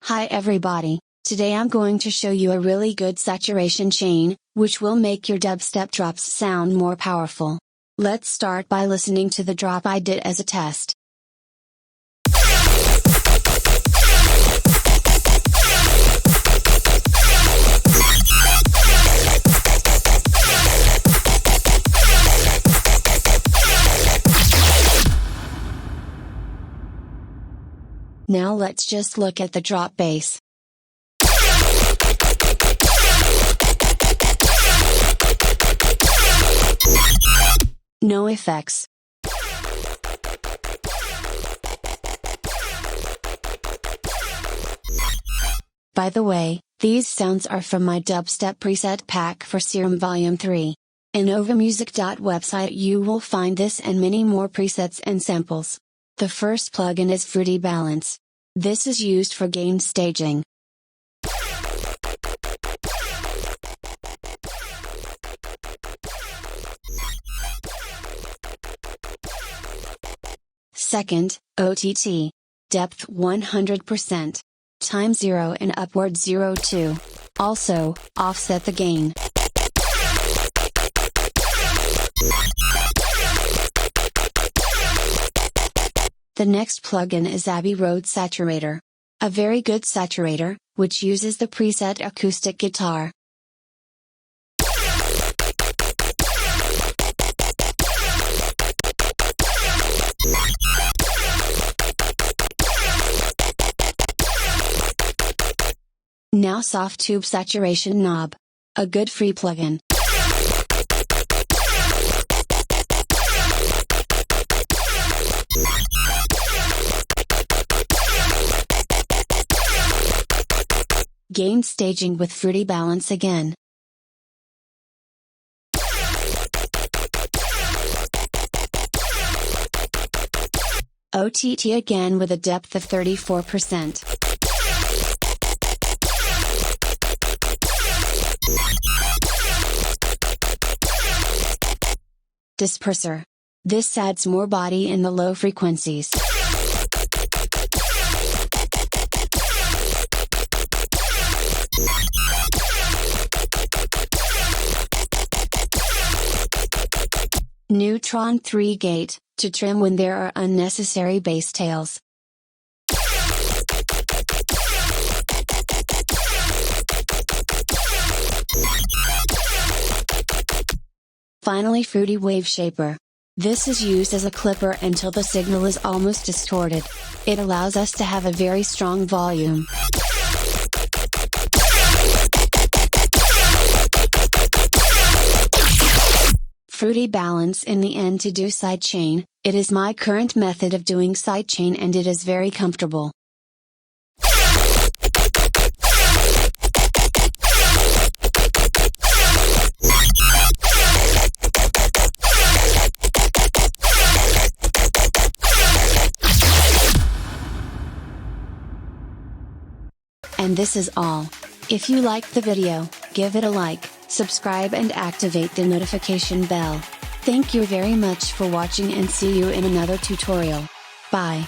Hi everybody, today I'm going to show you a really good saturation chain, which will make your dubstep drops sound more powerful. Let's start by listening to the drop I did as a test. Now let's just look at the drop bass. No effects. By the way, these sounds are from my dubstep preset pack for Serum Volume 3. In ovamusic.website you will find this and many more presets and samples. The first plugin is Fruity Balance. This is used for gain staging. Second, OTT. Depth 100%. Time 0 and upward 0.2. Also, offset the gain. The next plugin is Abbey Road Saturator. A very good saturator, which uses the preset acoustic guitar. Now Soft Tube Saturation Knob. A good free plugin. Gain staging with Fruity Balance again. OTT again with a depth of 34%. Disperser. This adds more body in the low frequencies. Neutron 3 gate, to trim when there are unnecessary bass tails. Finally Fruity Wave Shaper. This is used as a clipper until the signal is almost distorted. It allows us to have a very strong volume. Fruity Balance in the end to do sidechain. It is my current method of doing sidechain and it is very comfortable. And this is all. If you liked the video, give it a like, subscribe and activate the notification bell. Thank you very much for watching and see you in another tutorial. Bye.